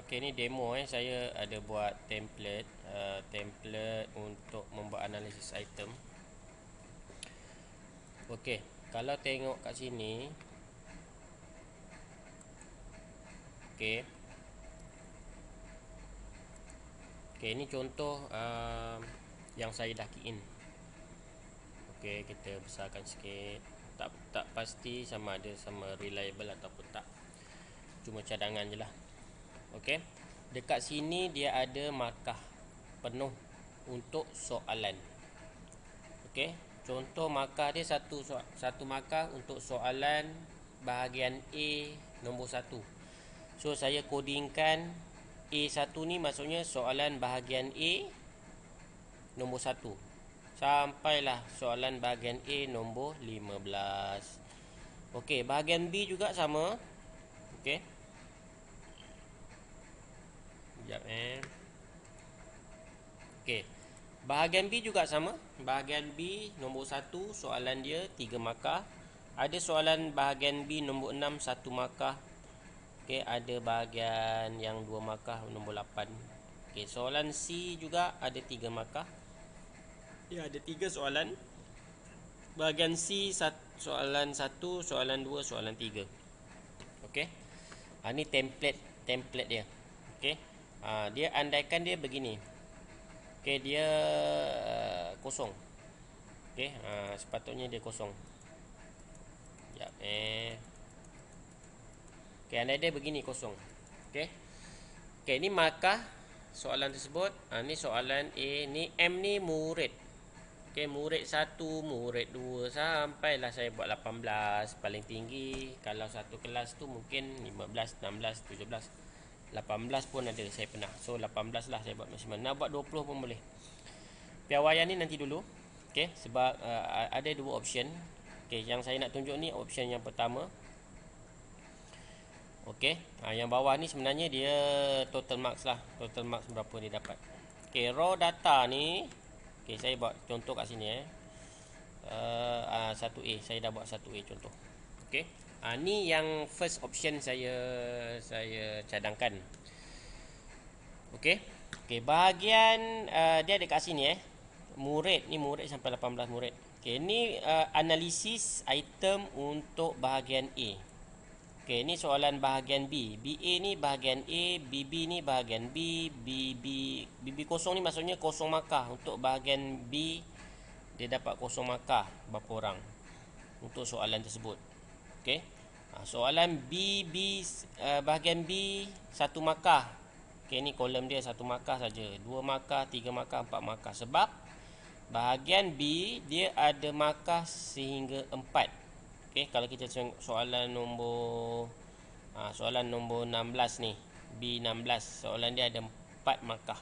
Okay, ni demo saya ada buat template untuk membuat analisis item. Okay, kalau tengok kat sini, okay, ini contoh yang saya dah key in. Okay, kita besarkan sikit. Tak pasti sama ada sama reliable ataupun tak. Cuma cadangan je lah. Okay, dekat sini dia ada markah penuh untuk soalan. Okay, contoh markah dia satu markah untuk soalan bahagian A nombor 1. So saya codingkan A1 ni maksudnya soalan bahagian A nombor 1 sampailah soalan bahagian A nombor 15. Okey, bahagian B juga sama. Okey. Sekejap Okey. Bahagian B juga sama. Bahagian B nombor 1 soalan dia 3 markah. Ada soalan bahagian B nombor 6 1 markah. Okey, ada bahagian yang 2 markah nombor 8. Okey, soalan C juga ada 3 markah. Dia ada 3 soalan. Bahagian C soalan 1, soalan 2, soalan 3. Okey. Ini template dia. Okey. Dia andaikan dia begini. Okey, dia kosong. Okey, sepatutnya dia kosong. Sekejap Okey, andai dia begini kosong. Okey. Okey, ini markah soalan tersebut. Ni soalan A, ni M ni murid. Okey, murid 1, murid 2 sampailah saya buat 18 paling tinggi. Kalau satu kelas tu mungkin 15, 16, 17, 18 pun ada saya pernah. So 18 lah saya buat maksimal. Nak buat 20 pun boleh. Piawaian ni nanti dulu. Okey, sebab ada dua option. Okey, yang saya nak tunjuk ni option yang pertama. Okey, yang bawah ni sebenarnya dia total marks lah. Total marks berapa dia dapat. Okey, raw data ni. Okey, saya buat contoh kat sini 1A, saya dah buat 1A contoh. Okey. Ni yang first option saya cadangkan. Okey. Okey, bahagian dia ada kat sini murid, ni murid sampai 18 murid. Okey, ni analisis item untuk bahagian A. Okey, ni soalan bahagian B. BA ni bahagian A, BB ni bahagian B, BB kosong ni maksudnya kosong markah. Untuk bahagian B dia dapat kosong markah berapa orang untuk soalan tersebut. Okey. Soalan BB bahagian B 1 markah. Okey, ni kolom dia 1 markah saja. 2 markah, 3 markah, 4 markah. Sebab bahagian B dia ada markah sehingga 4. Okey, kalau kita tengok soalan nombor 16 ni, B16, soalan dia ada 4 markah.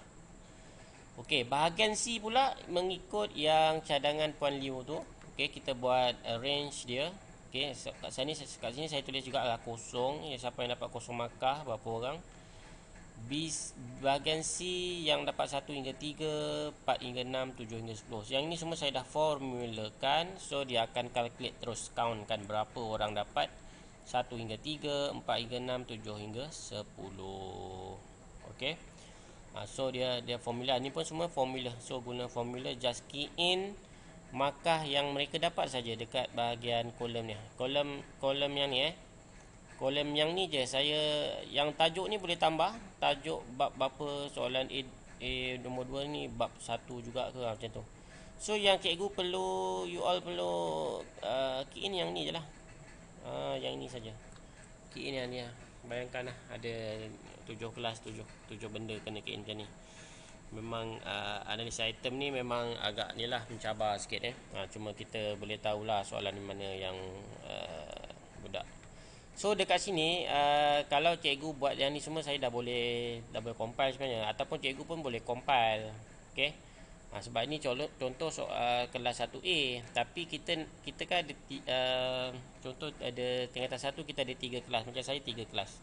Okey, bahagian C pula mengikut yang cadangan Puan Liu tu. Okey, kita buat range dia. Okey, kat sini saya tulis juga lah kosong. Siapa yang dapat kosong markah, berapa orang. Bahagian C yang dapat 1 hingga 3, 4 hingga 6, 7 hingga 10. Yang ini semua saya dah formulakan. So dia akan calculate terus, count kan berapa orang dapat 1 hingga 3, 4 hingga 6, 7 hingga 10. Okey. So dia formula ni pun semua formula. So guna formula, just key in markah yang mereka dapat saja dekat bahagian kolom ni. Kolom yang ni kolom yang ni je saya, yang tajuk ni boleh tambah tajuk bab berapa, soalan A nombor 2 ni bab 1 juga ke macam tu. So yang cikgu perlu, you all perlu key in yang ni je lah. Yang ini saja. Key in yang ni lah. Bayangkan lah ada 7 kelas, 7 benda kena key in macam ni. Memang analisa item ni memang agak ni lah mencabar sikit cuma kita boleh tahulah soalan di mana yang budak. So dekat sini kalau cikgu buat yang ni semua saya dah boleh compile sebenarnya, ataupun cikgu pun boleh compile. Okey. Sebab ini contoh kelas 1A, tapi kita kan ada contoh ada tingkatan 1 kita ada 3 kelas. Macam saya 3 kelas.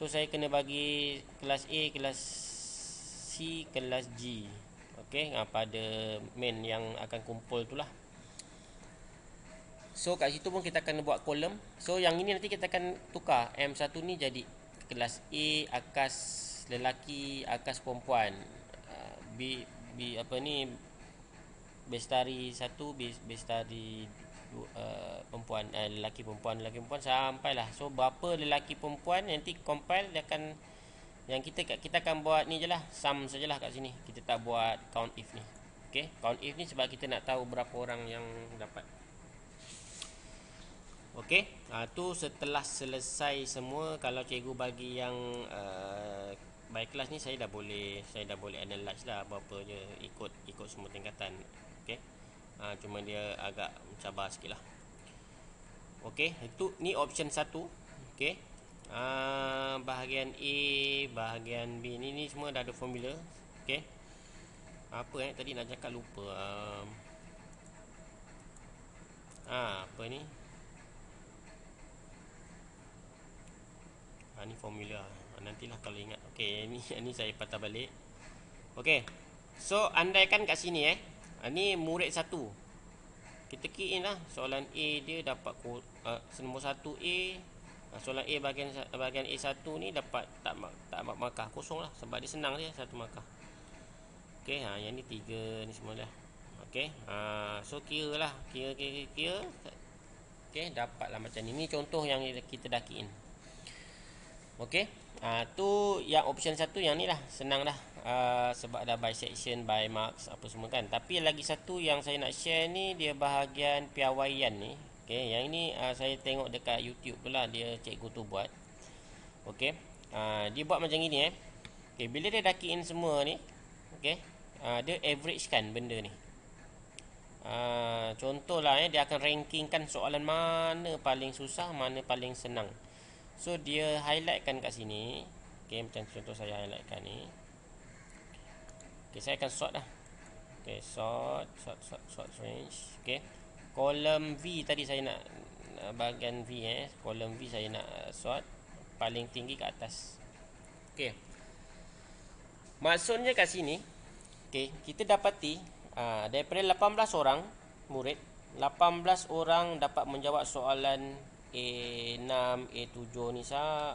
So saya kena bagi kelas A, kelas C, kelas G. Okey, pada main yang akan kumpul itulah. So kat situ pun kita akan buat kolom. So yang ini nanti kita akan tukar M1 ni jadi kelas A akas lelaki akas perempuan. Apa ni, bestari 1, bestari perempuan, lelaki perempuan sampailah. So berapa lelaki perempuan nanti compile dia akan, yang kita akan buat ni je lah, sum sajalah kat sini. Kita tak buat count if ni. Okey, count if ni sebab kita nak tahu berapa orang yang dapat. Okey, tu setelah selesai semua, kalau cikgu bagi yang by kelas ni saya dah boleh analyse lah berapa je, ikut semua tingkatan. Okey. Cuma dia agak mencabar sikit lah. Okey, itu ni option 1. Okey. Bahagian A, bahagian B ni semua dah ada formula. Okey. Apa tadi nak cakap lupa. Apa ni? Ni formula. Nantilah kalau ingat. Okey, ni saya patah balik. Okey. So andaikan kat sini ni murid 1. Kita key in lah soalan A dia dapat nombor 1A. Soalan A bahagian A1 ni dapat tak markah, kosong lah sebab dia senang je, 1 markah. Okey, yang ni 3 ni semua dah. Okey. So kira lah, kira. Okey, dapatlah macam ni. Ni contoh yang kita dah key in. Okey. Tu yang option 1 yang ni lah, senang dah. Sebab dah by section, by marks apa semua kan. Tapi lagi satu yang saya nak share ni, dia bahagian piawaian ni. Okey, yang ini saya tengok dekat YouTube pula, dia cikgu tu buat. Okey. Dia buat macam gini Okey, bila dia dah key in semua ni, okey, dia average kan benda ni. Contohlah dia akan rankingkan soalan mana paling susah, mana paling senang. So dia highlightkan kat sini. Okey, macam contoh saya highlightkan ni. Okey, saya akan sort lah. Okey, sort range. Okey. Kolom V tadi saya nak bahagian V kolom V saya nak sort paling tinggi ke atas. Okey. Maksudnya kat sini, okey, kita dapati daripada 18 orang murid, 18 orang dapat menjawab soalan A6, A7 ni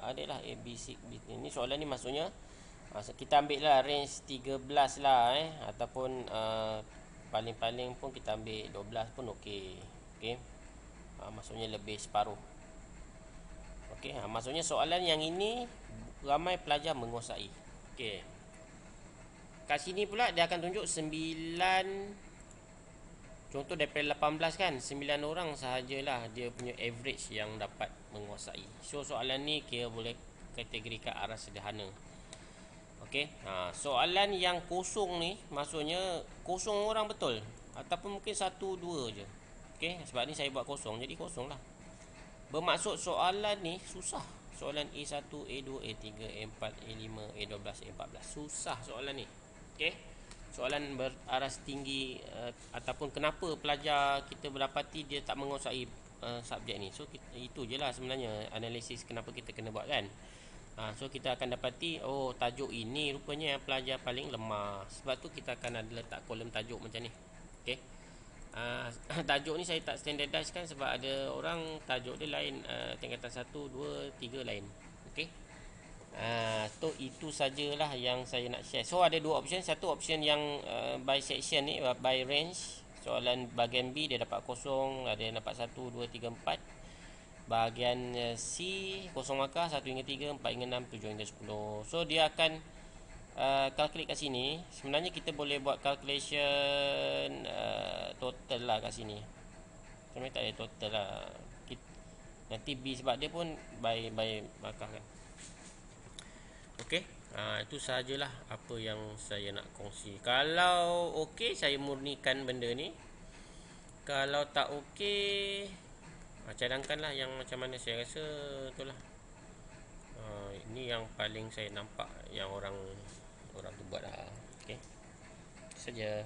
adalah A, B, C, B. Ini soalan ni maksudnya kita ambil lah range 13 lah ataupun paling-paling pun kita ambil 12 pun okey. Okey. Maksudnya lebih separuh. Okey, maksudnya soalan yang ini ramai pelajar menguasai. Okey. Kat sini pula dia akan tunjuk 9. Contoh daripada 18 kan, 9 orang sahajalah dia punya average yang dapat menguasai. So soalan ni kira boleh kategorikan arah sederhana. Okey. Soalan yang kosong ni maksudnya kosong orang betul ataupun mungkin 1 2 je. Okey, sebab ni saya buat kosong, jadi kosong lah. Bermaksud soalan ni susah. Soalan A1, A2, A3, A4, A5, A12, A14. Susah soalan ni. Okey. Soalan beraras tinggi ataupun kenapa pelajar kita berdapati dia tak menguasai subjek ni. So itu je lah sebenarnya analisis kenapa kita kena buat kan. So kita akan dapati tajuk ini rupanya yang pelajar paling lemah. Sebab tu kita akan ada letak kolom tajuk macam ni. Okey. Tajuk ni saya tak standardize kan sebab ada orang tajuk dia lain, tingkatan 1, 2, 3 lain. Okey. So itu sajalah yang saya nak share. So ada 2 option. Satu option yang by section ni, by range. Soalan bahagian B dia dapat kosong, ada yang dapat 1, 2, 3, 4. Bahagian C kosong markah 1 hingga 3, 4 hingga 6, 7 hingga 10. So dia akan calculate kat sini. Sebenarnya kita boleh buat calculation total lah kat sini. Sebenarnya tak ada total lah. Nanti B sebab dia pun by markah kan. Okey, itu sahajalah apa yang saya nak kongsi. Kalau okey, saya murnikan benda ni. Kalau tak okey, cadangkanlah yang macam mana saya rasa itulah. Ini yang paling saya nampak yang orang tu buat lah. Okey, saja.